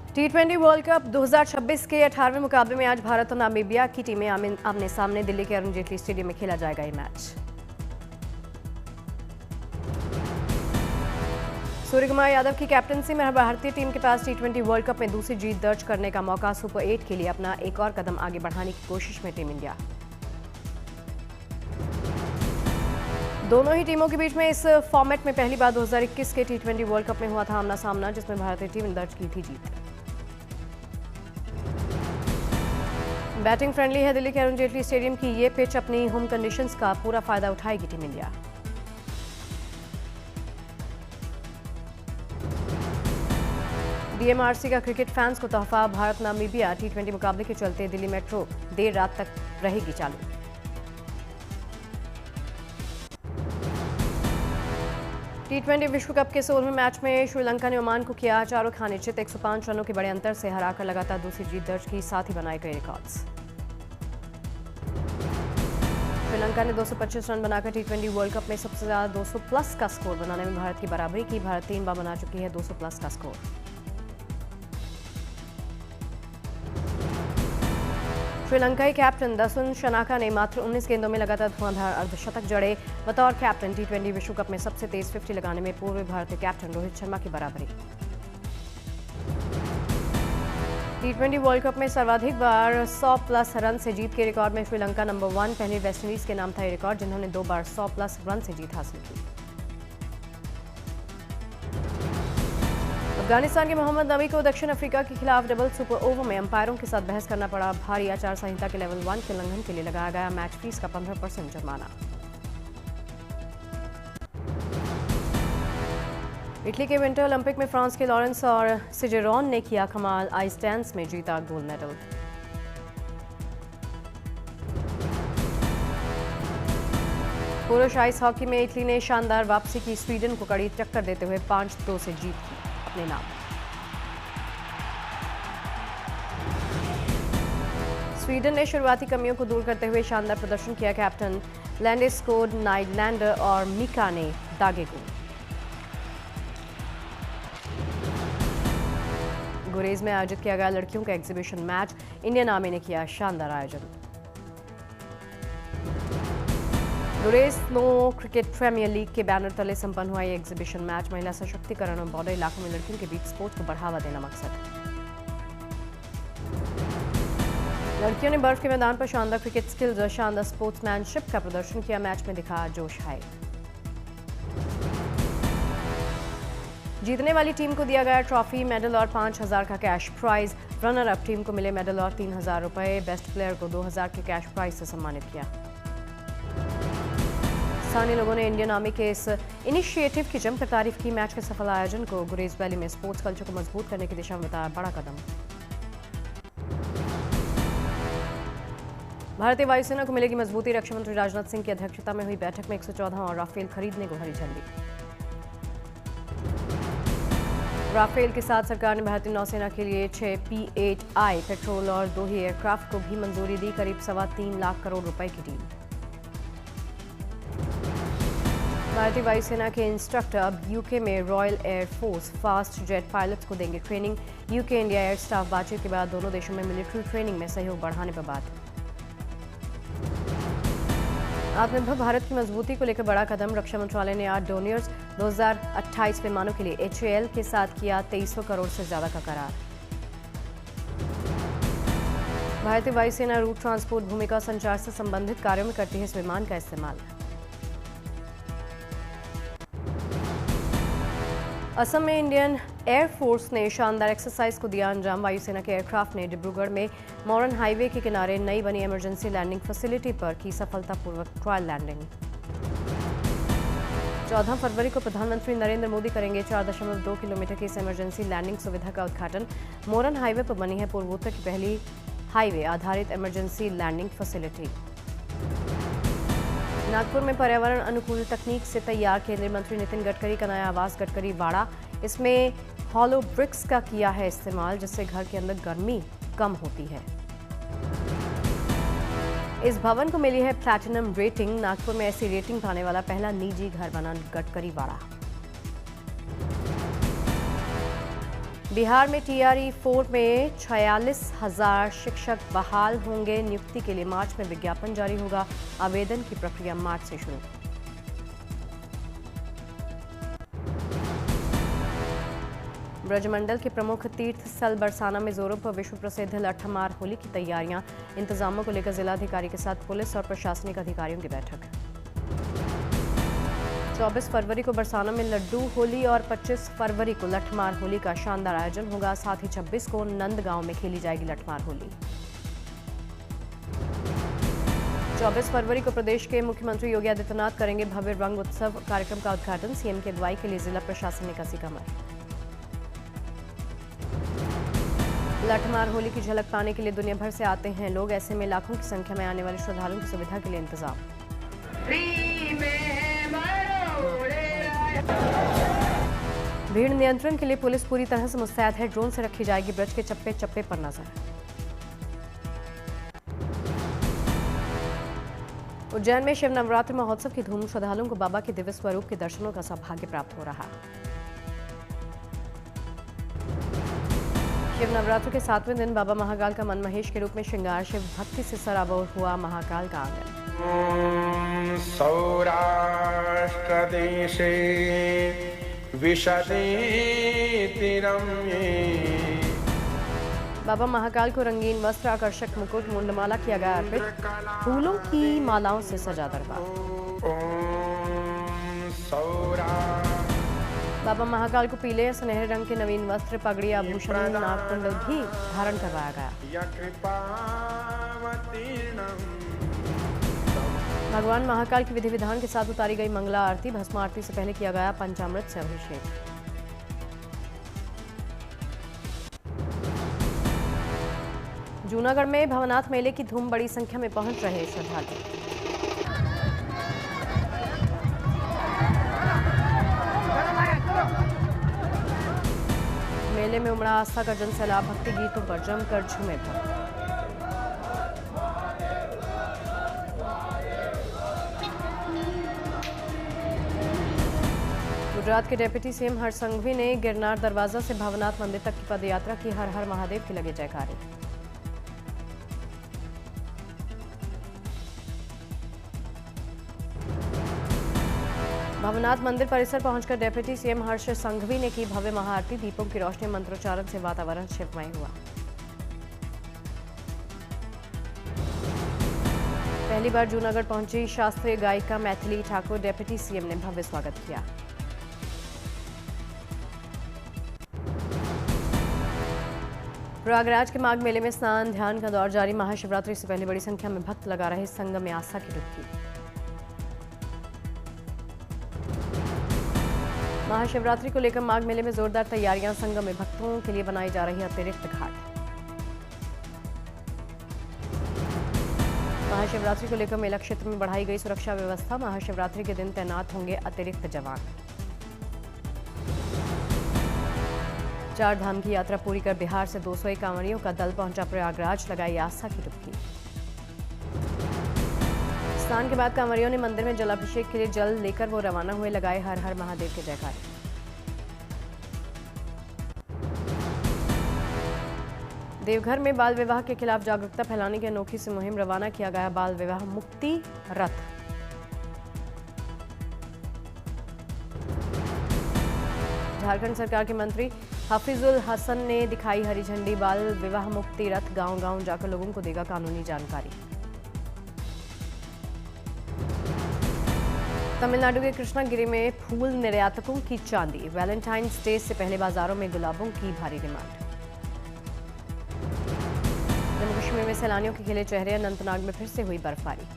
टी20 world cup 2026 के 18वें मुकाबले में आज भारत और नामीबिया की टीमें आमने सामने दिल्ली के अरुण जेटली स्टेडियम में खेला जाएगा ये मैच। सूर्यकुमार यादव की कैप्टनसी में भारतीय टीम के पास टी20 वर्ल्ड कप में दूसरी जीत दर्ज करने का मौका। सुपर 8 के लिए अपना एक और कदम आगे बढ़ाने की कोशिश में टीम इंडिया। दोनों ही टीमों के बीच में इस फॉर्मेट में पहली बार 2021 के टी20 वर्ल्ड कप में हुआ था आमना सामना, जिसमें भारतीय टीम ने दर्ज की थी जीत। बैटिंग फ्रेंडली है दिल्ली के अरुण जेटली स्टेडियम की ये पिच। अपनी होम कंडीशंस का पूरा फायदा उठाएगी टीम इंडिया। डीएमआरसी का क्रिकेट फैंस को तोहफा। भारत नामीबिया टी20 मुकाबले के चलते दिल्ली मेट्रो देर रात तक रहेगी चालू। टी20 विश्व कप के 16वें मैच में श्रीलंका ने ओमान को किया चारों खाने चित। 105 रनों के बड़े अंतर से हराकर लगातार दूसरी जीत दर्ज की, साथ ही बनाए कई रिकॉर्ड्स। श्रीलंका ने 225 रन बनाकर टी20 वर्ल्ड कप में सबसे ज्यादा 200 प्लस का स्कोर बनाने में भारत की बराबरी की। भारत 3 बार बना चुकी है 200 प्लस का स्कोर। श्रीलंकाई कैप्टन दसुन शनाका ने मात्र 19 गेंदों में लगातार धुआंधार अर्धशतक जड़े। बतौर कैप्टन टी20 विश्व कप में सबसे तेज 50 लगाने में पूर्व भारतीय कैप्टन रोहित शर्मा की बराबरी। टी20 वर्ल्ड कप में सर्वाधिक बार 100 प्लस रन से जीत के रिकॉर्ड में श्रीलंका नंबर 1। पहले वेस्टइंडीज के नाम था ये रिकॉर्ड, जिन्होंने 2 बार 100 प्लस रन से जीत हासिल की। अफगानिस्तान के मोहम्मद नबी को दक्षिण अफ्रीका के खिलाफ डबल सुपर ओवर में अंपायरों के साथ बहस करना पड़ा। भारी आचार संहिता के लेवल 1 के उल्लंघन के लिए लगाया गया मैच फीस का 15% जुर्माना। इटली के विंटर ओलंपिक में फ्रांस के लॉरेंस और सिजेरॉन ने किया कमाल। आइस डांस में जीता गोल्ड मेडल। पुरुष आइस हॉकी में इटली ने शानदार वापसी की। स्वीडन को कड़ी टक्कर देते हुए 5-2 से जीत की अपने नाम। स्वीडन ने शुरुआती कमियों को दूर करते हुए शानदार प्रदर्शन किया। कैप्टन लैंडेस्कोड, नाइडलैंडर और मिका ने दागे गोल। गुरेज में आयोजित किया गया लड़कियों का एग्जीबिशन मैच। इंडियन आर्मी ने किया शानदार आयोजन। गुरेज स्नो क्रिकेट प्रीमियर लीग के बैनर तले संपन्न हुआ ये एग्जीबिशन मैच। महिला सशक्तिकरण और बॉर्डर इलाकों में लड़कियों के बीच स्पोर्ट्स को बढ़ावा देना मकसद है। लड़कियों ने बर्फ के मैदान पर शानदार क्रिकेट स्किल्स और शानदार स्पोर्ट्समैनशिप का प्रदर्शन किया। मैच में दिखा जोश हाई। जीतने वाली टीम को दिया गया ट्रॉफी, मेडल और 5,000 का cash prize. Runner up team को मिले मेडल और 3,000 रुपए। बेस्ट प्लेयर को 2,000 के कैश प्राइज से सम्मानित किया। स्थानीय लोगों ने इंडियन आर्मी के इस इनिशिएटिव की जमकर तारीफ की। मैच के सफल आयोजन को गुरेज वैली में स्पोर्ट्स कल्चर को मजबूत करने की दिशा में बताया बड़ा कदम। भारतीय वायुसेना को मिलेगी मजबूती। रक्षा मंत्री राजनाथ सिंह की अध्यक्षता में हुई बैठक में 114 और राफेल खरीदने को हरी झंडी। राफेल के साथ सरकार ने भारतीय नौसेना के लिए 6 P-8I पेट्रोल और 2 ही एयरक्राफ्ट को भी मंजूरी दी। करीब 3.25 लाख करोड़ रुपए की डील। भारतीय वायुसेना के इंस्ट्रक्टर अब यूके में royal air force fast jet pilots को देंगे training. UK India air staff बातचीत के बाद दोनों देशों में मिलिट्री ट्रेनिंग में सहयोग बढ़ाने पर बात। आत्मनिर्भर भारत की मजबूती को लेकर बड़ा कदम। रक्षा मंत्रालय ने 8 डोनियर्स 2028 विमानों के लिए HAL के साथ किया 2300 करोड़ से ज्यादा का करार। भारतीय वायुसेना रूट ट्रांसपोर्ट, भूमिका संचार से संबंधित कार्यों में करती है इस विमान का इस्तेमाल। असम में इंडियन एयरफोर्स ने शानदार एक्सरसाइज को दिया अंजाम। वायुसेना के एयरक्राफ्ट ने डिब्रूगढ़ में मोरन हाईवे के किनारे नई बनी इमरजेंसी लैंडिंग फैसिलिटी पर की सफलतापूर्वक ट्रायल लैंडिंग। 14 फरवरी को प्रधानमंत्री नरेंद्र मोदी करेंगे 4.2 किलोमीटर की इस इमरजेंसी लैंडिंग सुविधा का उद्घाटन। मोरन हाईवे पर बनी है पूर्वोत्तर की पहली हाईवे आधारित इमरजेंसी लैंडिंग फैसिलिटी। नागपुर में पर्यावरण अनुकूल तकनीक से तैयार केंद्रीय मंत्री नितिन गडकरी का नया आवास गडकरी वाड़ा। इसमें हॉलो ब्रिक्स का किया है इस्तेमाल, जिससे घर के अंदर गर्मी कम होती है। इस भवन को मिली है प्लैटिनम रेटिंग। नागपुर में ऐसी रेटिंग पाने वाला पहला निजी घर बना गडकरी वाड़ा। बिहार में टीआरई 4 में 46,000 शिक्षक बहाल होंगे। नियुक्ति के लिए मार्च में विज्ञापन जारी होगा। आवेदन की प्रक्रिया मार्च से शुरू। ब्रजमंडल के प्रमुख तीर्थ स्थल बरसाना में जोरों पर विश्व प्रसिद्ध लठमार होली की तैयारियां। इंतजामों को लेकर जिलाधिकारी के साथ पुलिस और प्रशासनिक अधिकारियों की बैठक। 24 फरवरी को बरसाना में लड्डू होली और 25 फरवरी को लठमार होली का शानदार आयोजन होगा। साथ ही 26 को नंदगांव में खेली जाएगी लठमार होली। 24 फरवरी को प्रदेश के मुख्यमंत्री योगी आदित्यनाथ करेंगे भव्य रंग उत्सव। कार्यक्रम का उद्घाटन। सीएम की अगुवाई के लिए जिला प्रशासन ने कसी कमर। लठमार होली की झलक पाने के लिए दुनिया भर से आते हैं लोग। ऐसे में लाखों की संख्या में आने वाले श्रद्धालुओं की सुविधा के लिए इंतजाम। भीड़ नियंत्रण के लिए पुलिस पूरी तरह से मुस्तैद है। ड्रोन से रखी जाएगी ब्रज के चप्पे चप्पे पर नजर। उज्जैन में शिव नवरात्रि महोत्सव की धूम। श्रद्धालुओं को बाबा के दिव्य स्वरूप के दर्शनों का सौभाग्य प्राप्त हो रहा। शिव नवरात्र के 7वें दिन बाबा महाकाल का मनमहेश के रूप में श्रृंगार। शिव भक्ति से सराबोर हुआ महाकाल का आंगन। सौराष्ट्र देशे विशदे रम्ये। बाबा महाकाल को रंगीन वस्त्र, आकर्षक मुकुट, मुंडमाला किया गया अर्पित। फूलों की मालाओं से सजा दरबार। बाबा महाकाल को पीले सुनहरे रंग के नवीन वस्त्र, पगड़ी, आभूषण, नागकुंडल भी धारण करवाया गया। भगवान महाकाल की विधि विधान के साथ उतारी गई मंगला आरती। भस्म आरती से पहले किया गया पंचामृत से अभिषेक। जूनागढ़ में भवनाथ मेले की धूम। बड़ी संख्या में पहुंच रहे श्रद्धालु। मेले में उमड़ा आस्था का जनसैलाब। भक्ति गीतों पर जमकर झूमे भक्त। गुजरात के डिप्टी सीएम हर्ष संघवी ने गिरनार दरवाजा से भवनाथ मंदिर तक की पदयात्रा की। हर हर महादेव की लगे जयकारे। भवनाथ मंदिर परिसर पहुंचकर डिप्टी सीएम हर्ष संघवी ने की भव्य महाआरती। दीपों की रोशनी, मंत्रोच्चारण से वातावरण शिवमय हुआ। पहली बार जूनागढ़ पहुंची शास्त्रीय गायिका मैथिली ठाकुर। डिप्टी सीएम ने भव्य स्वागत किया। प्रयागराज के माघ मेले में स्नान ध्यान का दौर जारी। महाशिवरात्रि से पहले बड़ी संख्या में भक्त लगा रहे संगम में आस्था की डुबकी। महाशिवरात्रि को लेकर माघ मेले में जोरदार तैयारियां। संगम में भक्तों के लिए बनाई जा रही अतिरिक्त घाट। महाशिवरात्रि को लेकर मेला क्षेत्र में बढ़ाई गई सुरक्षा व्यवस्था। महाशिवरात्रि के दिन तैनात होंगे अतिरिक्त जवान। 4 धाम की यात्रा पूरी कर बिहार से 201 कांवड़ियों का दल पहुंचा प्रयागराज। लगाई आस्था की डुबकी। स्नान के बाद कांवड़ियों ने मंदिर में जलाभिषेक के लिए जल लेकर वो रवाना हुए। लगाए हर हर महादेव के जयकारे। देवघर में बाल विवाह के खिलाफ जागरूकता फैलाने की अनोखी सी मुहिम रवाना। किया गया बाल विवाह मुक्ति रथ। झारखंड सरकार के मंत्री हफीजुल हसन ने दिखाई हरी झंडी। बाल विवाह मुक्ति रथ गांव-गांव जाकर लोगों को देगा कानूनी जानकारी। तमिलनाडु के कृष्णागिरी में फूल निर्यातकों की चांदी। वैलेंटाइंस डे से पहले बाजारों में गुलाबों की भारी डिमांड। जम्मू कश्मीर में सैलानियों के खिले चेहरे। अनंतनाग में फिर से हुई बर्फबारी।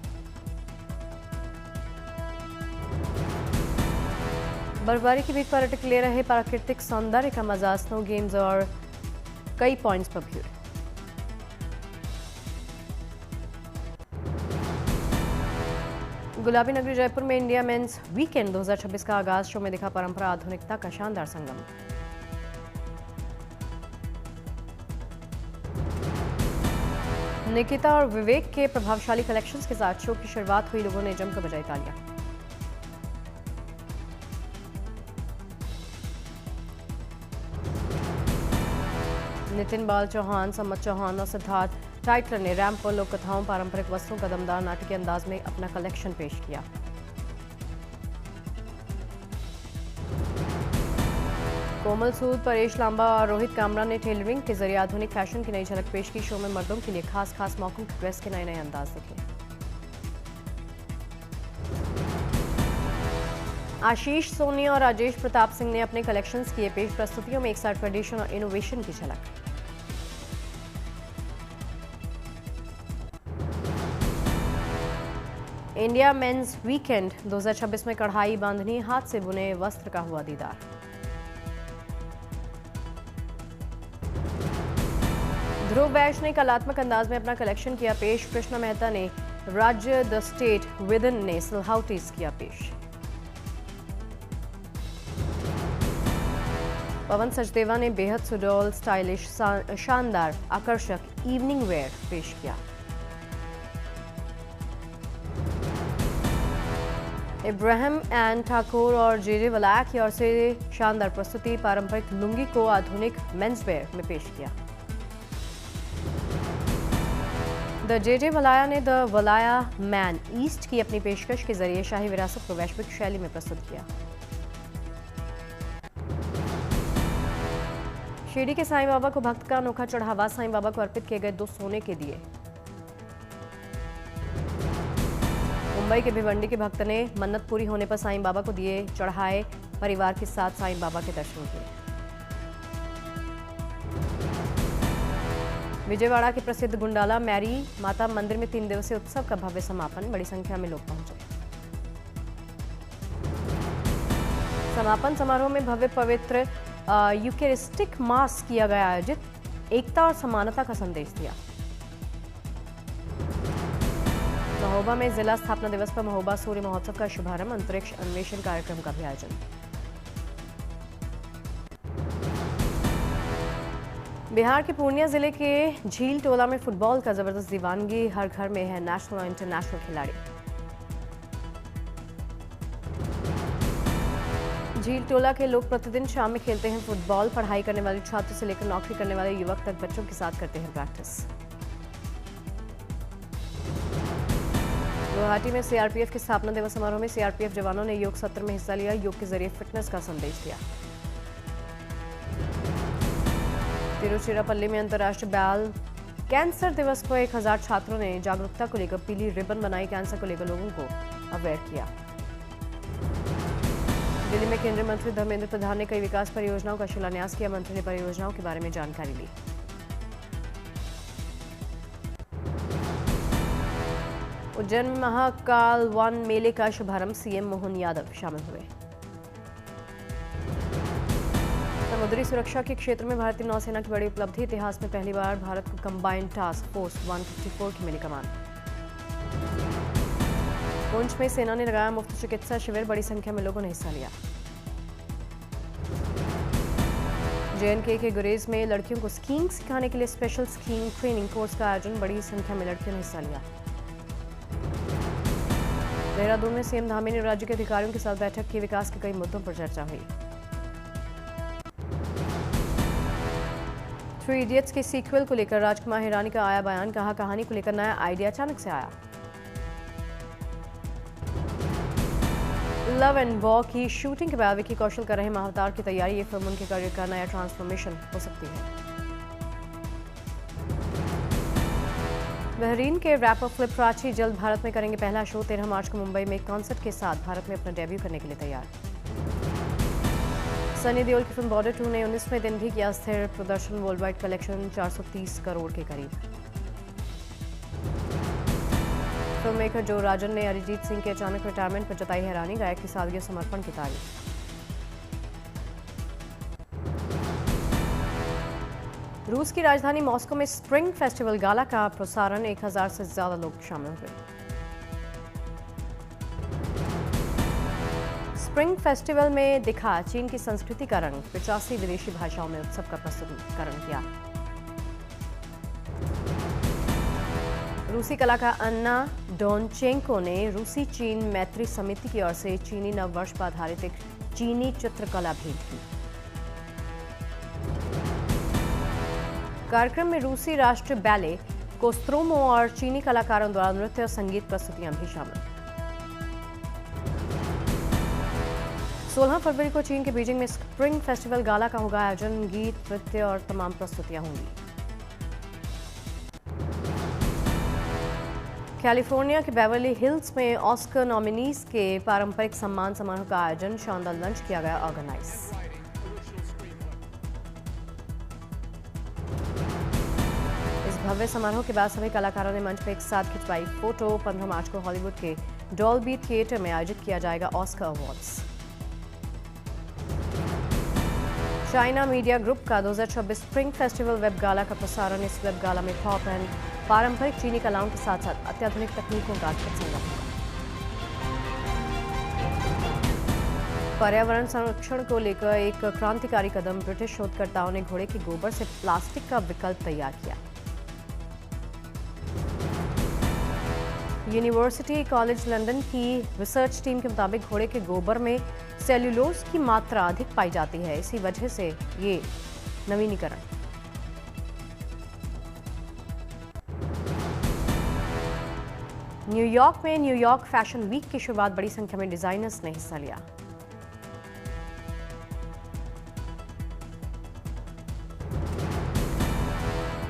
बर्फबारी के बीच पर्यटक ले रहे प्राकृतिक सौंदर्य का मजा। स्नो गेम्स और कई पॉइंट्स पर भीड़। गुलाबी नगरी जयपुर में इंडिया मेंस वीकेंड 2026 का आगाज। शो में दिखा परंपरा आधुनिकता का शानदार संगम। निकिता और विवेक के प्रभावशाली कलेक्शंस के साथ शो की शुरुआत हुई। लोगों ने जमकर बजाई तालियां। नितिन बाल चौहान, सम्मत चौहान और सिद्धार्थ टाइटलर ने रैंप पर लोक कथाओं, पारंपरिक वस्त्रों का दमदार नाटकीय अंदाज में अपना कलेक्शन पेश किया। कोमल सूद, परेश लांबा और रोहित कामरा ने टेलरिंग के जरिए आधुनिक फैशन की नई झलक पेश की। शो में मर्दों के लिए खास मौकों की ड्रेस के नए नए अंदाज दिखे। आशीष सोनी और राजेश प्रताप सिंह ने अपने कलेक्शंस किए पेश। प्रस्तुतियों में एक साथ ट्रेडिशन और इनोवेशन की झलक। इंडिया मेंस वीकेंड 2026 में कढ़ाई, बांधनी, हाथ से बुने वस्त्र का हुआ दीदार। ध्रुव वैश्य ने कलात्मक अंदाज में अपना कलेक्शन किया पेश। कृष्णा मेहता ने राज्य द स्टेट विदन ने सिलहाउटीज किया पेश। पवन सचदेवा ने बेहद सुडौल, स्टाइलिश, शानदार, आकर्षक इवनिंग वेयर पेश किया। इब्राहिम एंड ठाकुर और जेजे वलाया की ओर से शानदार प्रस्तुति, पारंपरिक लुंगी को आधुनिक मेंस वेयर में पेश किया। द जेजे वलाया ने द वलाया मैन ईस्ट की अपनी पेशकश के जरिए शाही विरासत को वैश्विक शैली में प्रस्तुत किया। शिरडी के साईं बाबा को भक्त का अनोखा चढ़ावा, साईं बाबा को अर्पित किए गए 2 सोने के दिए। मुंबई के भिवंडी के भक्त ने मन्नत पूरी होने पर साईं बाबा को दिए चढ़ाए, परिवार के साथ साईं बाबा के दर्शन किए। विजयवाड़ा के प्रसिद्ध गुंडाला मैरी माता मंदिर में 3 दिवसीय उत्सव का भव्य समापन, बड़ी संख्या में लोग पहुंचे। समापन समारोह में भव्य पवित्र यूकेरिस्टिक मास किया गया आयोजित, एकता और समानता का संदेश दिया। महोबा में जिला स्थापना दिवस पर महोबा सूर्य महोत्सव का शुभारंभ, अंतरिक्ष अन्वेषण कार्यक्रम का भी आयोजन। बिहार के पूर्णिया जिले के झील टोला में फुटबॉल का जबरदस्त दीवानगी, हर घर में है नेशनल और इंटरनेशनल खिलाड़ी। झील टोला के लोग प्रतिदिन शाम में खेलते हैं फुटबॉल। पढ़ाई करने वाले छात्र से लेकर नौकरी करने वाले युवक तक बच्चों के साथ करते हैं प्रैक्टिस। गुवाहाटी में सीआरपीएफ के स्थापना दिवस समारोह में सीआरपीएफ जवानों ने योग सत्र में हिस्सा लिया, योग के जरिए फिटनेस का संदेश दिया। तिरुचिरापल्ली में अंतर्राष्ट्रीय बाल कैंसर दिवस पर 1000 छात्रों ने जागरूकता को लेकर पीली रिबन बनाई, कैंसर को लेकर लोगों को अवेयर किया। दिल्ली में केंद्रीय मंत्री धर्मेंद्र प्रधान ने कई विकास परियोजनाओं का शिलान्यास किया, मंत्री ने परियोजनाओं के बारे में जानकारी ली। उज्जैन में महाकाल वन मेले का शुभारंभ, सीएम मोहन यादव शामिल हुए। समुद्री सुरक्षा के क्षेत्र में भारतीय नौसेना की बड़ी उपलब्धि, इतिहास में पहली बार भारत को कंबाइंड टास्क फोर्स 154 की मिली कमान। पुंछ में सेना ने लगाया मुफ्त चिकित्सा शिविर, बड़ी संख्या में लोगों ने हिस्सा लिया। जेएनके के गुरेज में लड़कियों को स्कीइंग सिखाने के लिए स्पेशल स्कीइंग ट्रेनिंग कोर्स का आयोजन, बड़ी संख्या में लड़कियों ने हिस्सा लिया। देहरादून में सीएम धामी ने राज्य के अधिकारियों के साथ बैठक की, विकास के कई मुद्दों पर चर्चा हुई। 3 इडियट्स के सीक्वल को लेकर राजकुमार हिरानी का आया बयान, कहा कहानी को लेकर नया आइडिया अचानक से आया। लव एंड वॉर की शूटिंग के बाद विकी कौशल कर रहे महाअवतार की तैयारी, ये फिल्म उनके करियर का नया ट्रांसफॉर्मेशन हो सकती है। बहरीन के रैपर फ्लिप राची जल्द भारत में करेंगे पहला शो, 13 मार्च को मुंबई में एक कॉन्सर्ट के साथ भारत में अपना डेब्यू करने के लिए तैयार। सनी देओल की फिल्म बॉर्डर 2 ने 19वें दिन भी किया स्थिर प्रदर्शन, वर्ल्ड वाइड कलेक्शन 430 करोड़ के करीब। फिल्म मेकर जो राजन ने अरिजीत सिंह के अचानक रिटायरमेंट पर जताई हैरानी, गायक की सादगी और समर्पण की तारीफ। रूस की राजधानी मॉस्को में स्प्रिंग फेस्टिवल गाला का प्रसारण, 1000 से ज्यादा लोग शामिल हुए। स्प्रिंग फेस्टिवल में दिखा चीन की संस्कृति का रंग, 85 विदेशी भाषाओं में उत्सव का प्रस्तुतिकरण किया। रूसी कलाकार अन्ना डोनचेंको ने रूसी चीन मैत्री समिति की ओर से चीनी नववर्ष पर आधारित एक चीनी चित्रकला भेंट की। कार्यक्रम में रूसी राष्ट्रीय बैले कोस्त्रोमो और चीनी कलाकारों द्वारा नृत्य और संगीत प्रस्तुतियां भी शामिल। 16 फरवरी को चीन के बीजिंग में स्प्रिंग फेस्टिवल गाला का होगा आयोजन। गीत, नृत्य और तमाम प्रस्तुतियां होंगी। कैलिफोर्निया के बेवर्ली हिल्स में ऑस्कर नॉमिनीज के पारंपरिक सम्मान समारोह का आयोजन। शानदार लंच किया गया ऑर्गेनाइज। भव्य समारोह के बाद सभी कलाकारों ने मंच पर एक साथ खिंचवाई फोटो। 15 मार्च को हॉलीवुड के डॉल्बी थिएटर में आयोजित किया जाएगा Oscar awards. China media group का 2026 स्प्रिंग फेस्टिवल वेब गाला का प्रसारण। इस वेब गाला में पॉप एंड पारंपरिक चीनी कलाओं के साथ साथ अत्याधुनिक तकनीकों का संगम होगा। पर्यावरण संरक्षण को लेकर एक क्रांतिकारी कदम। ब्रिटिश शोधकर्ताओं ने घोड़े के गोबर से प्लास्टिक का विकल्प तैयार किया। यूनिवर्सिटी कॉलेज लंदन की रिसर्च टीम के मुताबिक घोड़े के गोबर में सेल्यूलोज की मात्रा अधिक पाई जाती है। इसी वजह से ये नवीनीकरण। न्यूयॉर्क में न्यूयॉर्क फैशन वीक की शुरुआत। बड़ी संख्या में डिजाइनर्स ने हिस्सा लिया।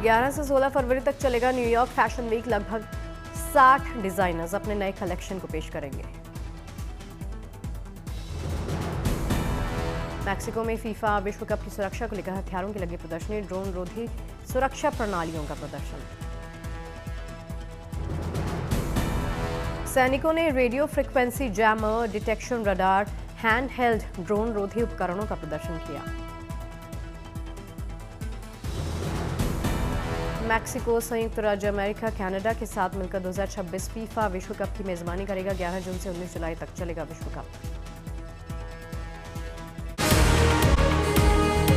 ग्यारह से 16 फरवरी तक चलेगा न्यूयॉर्क फैशन वीक। लगभग 60 डिजाइनर्स अपने नए कलेक्शन को पेश करेंगे। मैक्सिको में फीफा विश्व कप की सुरक्षा को लेकर हथियारों की लगी प्रदर्शनी। ड्रोन रोधी सुरक्षा प्रणालियों का प्रदर्शन। सैनिकों ने radio frequency jammer, detection radar, hand held drone रोधी उपकरणों का प्रदर्शन किया। मैक्सिको संयुक्त राज्य अमेरिका कनाडा के साथ मिलकर 2026 फीफा विश्व कप की मेजबानी करेगा। 11 जून से 19 जुलाई तक चलेगा विश्व कप।